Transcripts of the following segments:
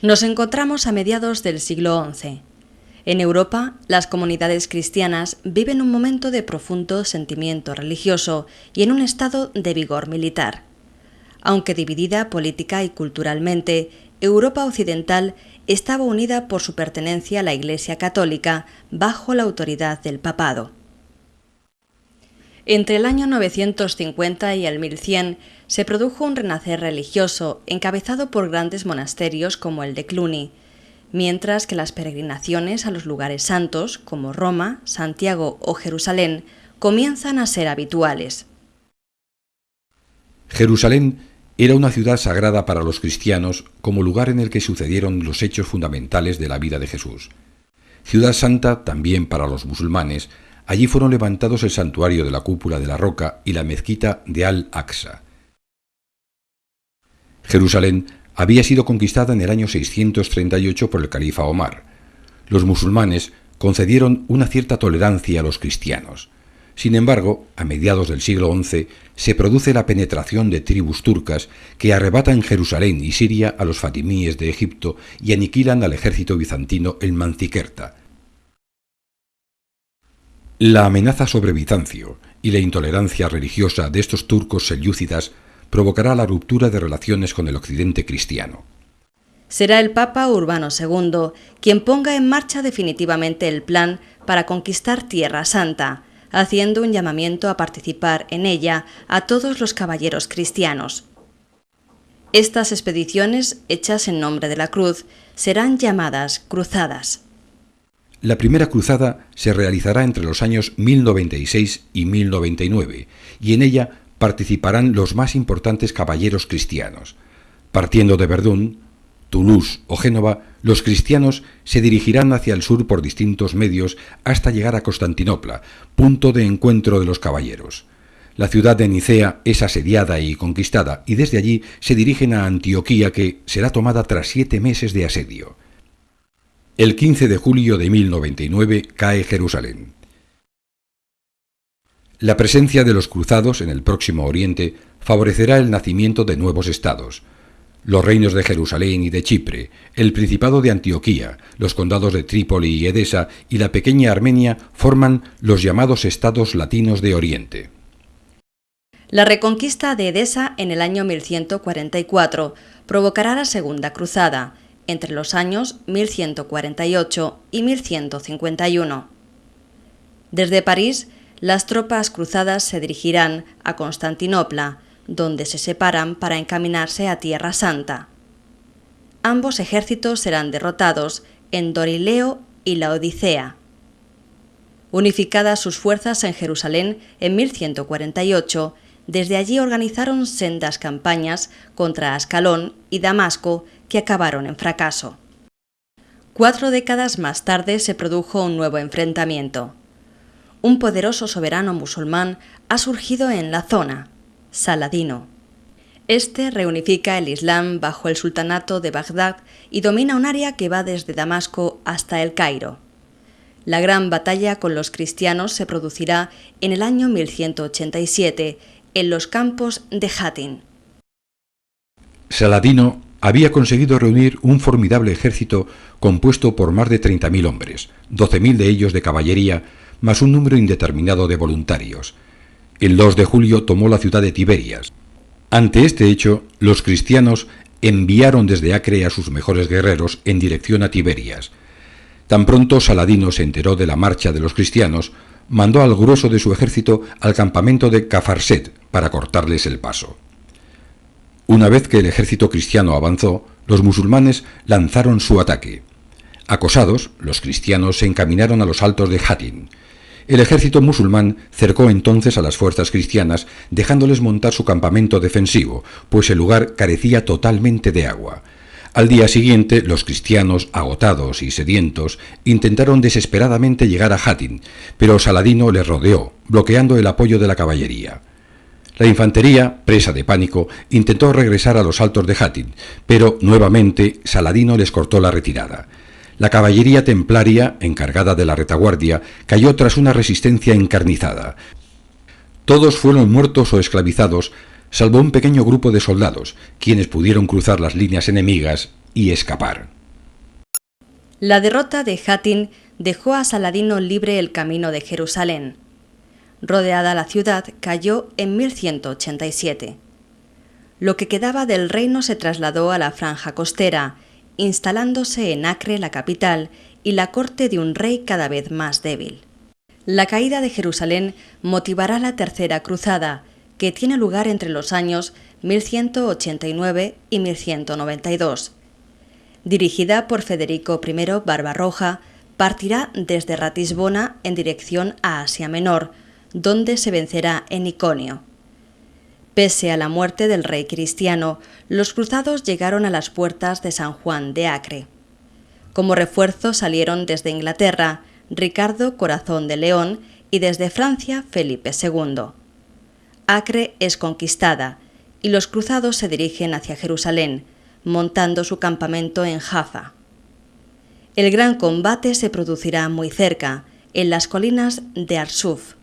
Nos encontramos a mediados del siglo XI. En Europa, las comunidades cristianas viven un momento de profundo sentimiento religioso y en un estado de vigor militar. Aunque dividida política y culturalmente, Europa occidental estaba unida por su pertenencia a la Iglesia católica bajo la autoridad del papado. Entre el año 950 y el 1100 se produjo un renacer religioso encabezado por grandes monasterios como el de Cluny, mientras que las peregrinaciones a los lugares santos, como Roma, Santiago o Jerusalén, comienzan a ser habituales. Jerusalén era una ciudad sagrada para los cristianos como lugar en el que sucedieron los hechos fundamentales de la vida de Jesús. Ciudad santa también para los musulmanes. Allí fueron levantados el santuario de la Cúpula de la Roca y la mezquita de Al-Aqsa. Jerusalén había sido conquistada en el año 638 por el califa Omar. Los musulmanes concedieron una cierta tolerancia a los cristianos. Sin embargo, a mediados del siglo XI se produce la penetración de tribus turcas que arrebatan Jerusalén y Siria a los fatimíes de Egipto y aniquilan al ejército bizantino en Manzikerta. La amenaza sobre Bizancio y la intolerancia religiosa de estos turcos selyúcidas provocará la ruptura de relaciones con el occidente cristiano. Será el Papa Urbano II quien ponga en marcha definitivamente el plan para conquistar Tierra Santa, haciendo un llamamiento a participar en ella a todos los caballeros cristianos. Estas expediciones, hechas en nombre de la cruz, serán llamadas cruzadas. La primera cruzada se realizará entre los años 1096 y 1099, y en ella participarán los más importantes caballeros cristianos. Partiendo de Verdún, Toulouse o Génova, los cristianos se dirigirán hacia el sur por distintos medios hasta llegar a Constantinopla, punto de encuentro de los caballeros. La ciudad de Nicea es asediada y conquistada, y desde allí se dirigen a Antioquía, que será tomada tras 7 meses de asedio. El 15 de julio de 1099 cae Jerusalén. La presencia de los cruzados en el Próximo Oriente favorecerá el nacimiento de nuevos estados. Los reinos de Jerusalén y de Chipre, el Principado de Antioquía, los condados de Trípoli y Edesa y la pequeña Armenia forman los llamados estados latinos de Oriente. La reconquista de Edesa en el año 1144 provocará la Segunda Cruzada, entre los años 1148 y 1151. Desde París, las tropas cruzadas se dirigirán a Constantinopla, donde se separan para encaminarse a Tierra Santa. Ambos ejércitos serán derrotados en Dorileo y la Odisea. Unificadas sus fuerzas en Jerusalén en 1148, desde allí organizaron sendas campañas contra Ascalón y Damasco que acabaron en fracaso. 4 décadas más tarde se produjo un nuevo enfrentamiento. Un poderoso soberano musulmán ha surgido en la zona, Saladino. Este reunifica el Islam bajo el sultanato de Bagdad y domina un área que va desde Damasco hasta El Cairo. La gran batalla con los cristianos se producirá en el año 1187 en los campos de Hattin. Saladino había conseguido reunir un formidable ejército compuesto por más de 30.000 hombres, 12.000 de ellos de caballería, más un número indeterminado de voluntarios. El 2 de julio tomó la ciudad de Tiberias. Ante este hecho, los cristianos enviaron desde Acre a sus mejores guerreros en dirección a Tiberias. Tan pronto Saladino se enteró de la marcha de los cristianos, mandó al grueso de su ejército al campamento de Cafarset para cortarles el paso. Una vez que el ejército cristiano avanzó, los musulmanes lanzaron su ataque. Acosados, los cristianos se encaminaron a los altos de Hattin. El ejército musulmán cercó entonces a las fuerzas cristianas, dejándoles montar su campamento defensivo, pues el lugar carecía totalmente de agua. Al día siguiente, los cristianos, agotados y sedientos, intentaron desesperadamente llegar a Hattin, pero Saladino les rodeó, bloqueando el apoyo de la caballería. La infantería, presa de pánico, intentó regresar a los altos de Hattin, pero nuevamente Saladino les cortó la retirada. La caballería templaria, encargada de la retaguardia, cayó tras una resistencia encarnizada. Todos fueron muertos o esclavizados, salvo un pequeño grupo de soldados, quienes pudieron cruzar las líneas enemigas y escapar. La derrota de Hattin dejó a Saladino libre el camino de Jerusalén. Rodeada la ciudad, cayó en 1187. Lo que quedaba del reino se trasladó a la franja costera, instalándose en Acre, la capital, y la corte de un rey cada vez más débil. La caída de Jerusalén motivará la Tercera Cruzada, que tiene lugar entre los años 1189 y 1192. Dirigida por Federico I Barbarroja, partirá desde Ratisbona en dirección a Asia Menor, donde se vencerá en Iconio. Pese a la muerte del rey cristiano, los cruzados llegaron a las puertas de San Juan de Acre. Como refuerzo salieron desde Inglaterra Ricardo Corazón de León y desde Francia Felipe II. Acre es conquistada y los cruzados se dirigen hacia Jerusalén, montando su campamento en Jaffa. El gran combate se producirá muy cerca, en las colinas de Arsuf.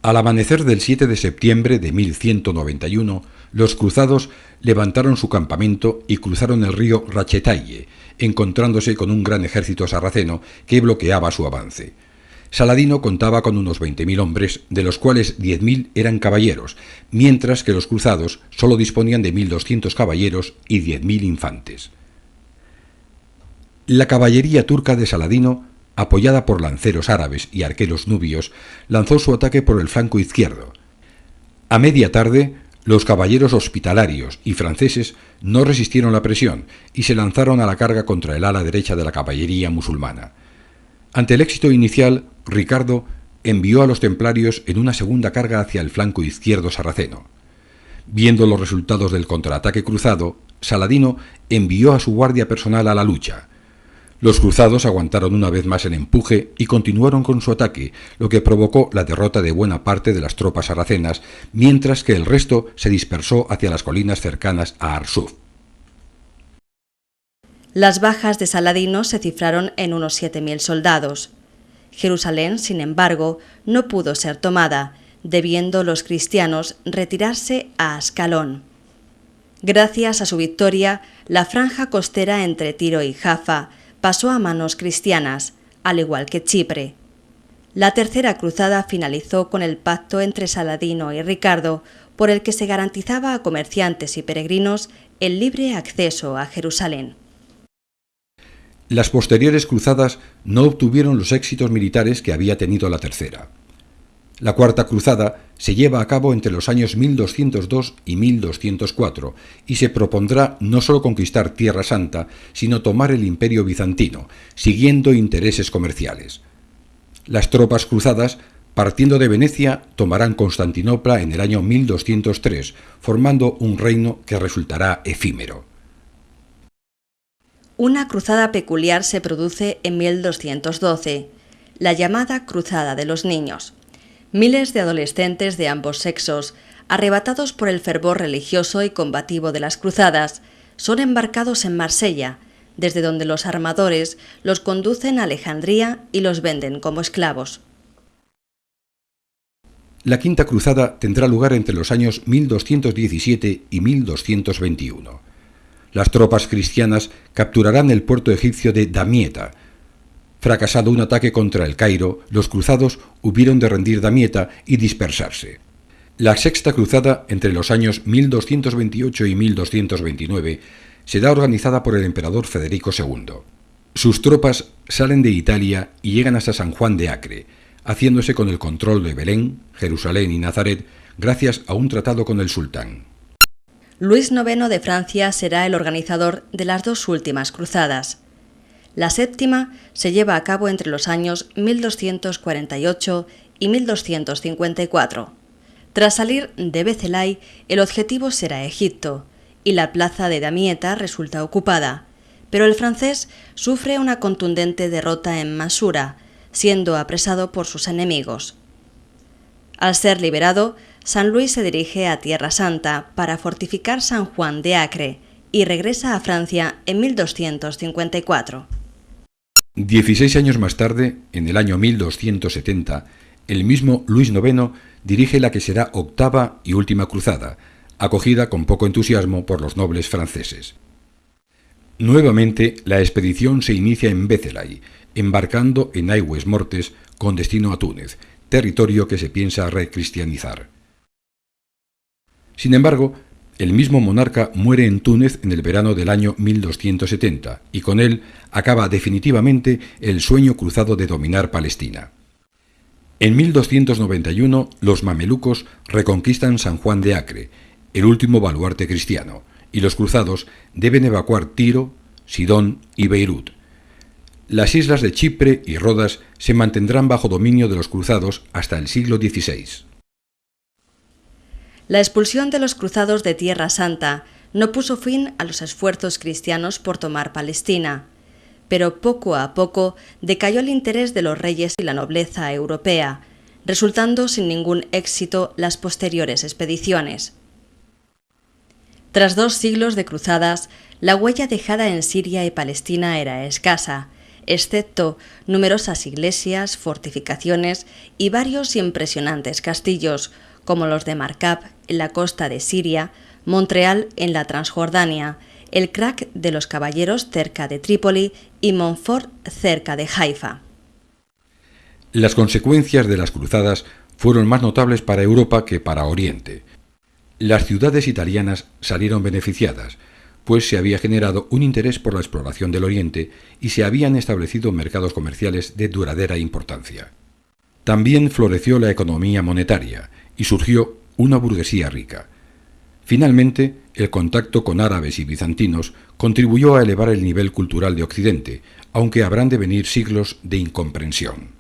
Al amanecer del 7 de septiembre de 1191, los cruzados levantaron su campamento y cruzaron el río Rachetaille, encontrándose con un gran ejército sarraceno que bloqueaba su avance. Saladino contaba con unos 20.000 hombres, de los cuales 10.000 eran caballeros, mientras que los cruzados solo disponían de 1.200 caballeros y 10.000 infantes. La caballería turca de Saladino, apoyada por lanceros árabes y arqueros nubios, lanzó su ataque por el flanco izquierdo. A media tarde, los caballeros hospitalarios y franceses no resistieron la presión y se lanzaron a la carga contra el ala derecha de la caballería musulmana. Ante el éxito inicial, Ricardo envió a los templarios en una segunda carga hacia el flanco izquierdo sarraceno. Viendo los resultados del contraataque cruzado, Saladino envió a su guardia personal a la lucha. Los cruzados aguantaron una vez más el empuje y continuaron con su ataque, lo que provocó la derrota de buena parte de las tropas sarracenas, mientras que el resto se dispersó hacia las colinas cercanas a Arsuf. Las bajas de Saladino se cifraron en unos 7.000 soldados. Jerusalén, sin embargo, no pudo ser tomada, debiendo los cristianos retirarse a Ascalón. Gracias a su victoria, la franja costera entre Tiro y Jaffa pasó a manos cristianas, al igual que Chipre. La Tercera Cruzada finalizó con el pacto entre Saladino y Ricardo, por el que se garantizaba a comerciantes y peregrinos el libre acceso a Jerusalén. Las posteriores cruzadas no obtuvieron los éxitos militares que había tenido la tercera. La Cuarta Cruzada se lleva a cabo entre los años 1202 y 1204 y se propondrá no solo conquistar Tierra Santa, sino tomar el Imperio bizantino, siguiendo intereses comerciales. Las tropas cruzadas, partiendo de Venecia, tomarán Constantinopla en el año 1203, formando un reino que resultará efímero. Una cruzada peculiar se produce en 1212, la llamada Cruzada de los Niños. Miles de adolescentes de ambos sexos, arrebatados por el fervor religioso y combativo de las cruzadas, son embarcados en Marsella, desde donde los armadores los conducen a Alejandría y los venden como esclavos. La Quinta Cruzada tendrá lugar entre los años 1217 y 1221. Las tropas cristianas capturarán el puerto egipcio de Damieta. Fracasado un ataque contra el Cairo, los cruzados hubieron de rendir Damieta y dispersarse. La Sexta Cruzada, entre los años 1228 y 1229, será organizada por el emperador Federico II. Sus tropas salen de Italia y llegan hasta San Juan de Acre, haciéndose con el control de Belén, Jerusalén y Nazaret gracias a un tratado con el sultán. Luis IX de Francia será el organizador de las dos últimas cruzadas. La séptima se lleva a cabo entre los años 1248 y 1254. Tras salir de Bezelay, el objetivo será Egipto, y la plaza de Damieta resulta ocupada, pero el francés sufre una contundente derrota en Masura, siendo apresado por sus enemigos. Al ser liberado, San Luis se dirige a Tierra Santa para fortificar San Juan de Acre y regresa a Francia en 1254. 16 años más tarde, en el año 1270, el mismo Luis IX dirige la que será octava y última cruzada, acogida con poco entusiasmo por los nobles franceses. Nuevamente, la expedición se inicia en Bézelay, embarcando en Aigües Mortes con destino a Túnez, territorio que se piensa recristianizar. Sin embargo, el mismo monarca muere en Túnez en el verano del año 1270 y con él acaba definitivamente el sueño cruzado de dominar Palestina. En 1291 los mamelucos reconquistan San Juan de Acre, el último baluarte cristiano, y los cruzados deben evacuar Tiro, Sidón y Beirut. Las islas de Chipre y Rodas se mantendrán bajo dominio de los cruzados hasta el siglo XVI. La expulsión de los cruzados de Tierra Santa no puso fin a los esfuerzos cristianos por tomar Palestina, pero poco a poco decayó el interés de los reyes y la nobleza europea, resultando sin ningún éxito las posteriores expediciones. Tras 2 siglos de cruzadas, la huella dejada en Siria y Palestina era escasa, excepto numerosas iglesias, fortificaciones y varios impresionantes castillos, como los de Markab en la costa de Siria, Montreal en la Transjordania, el Crac de los Caballeros cerca de Trípoli y Montfort cerca de Haifa. Las consecuencias de las cruzadas fueron más notables para Europa que para Oriente. Las ciudades italianas salieron beneficiadas, pues se había generado un interés por la exploración del Oriente y se habían establecido mercados comerciales de duradera importancia. También floreció la economía monetaria y surgió una burguesía rica. Finalmente, el contacto con árabes y bizantinos contribuyó a elevar el nivel cultural de Occidente, aunque habrán de venir siglos de incomprensión.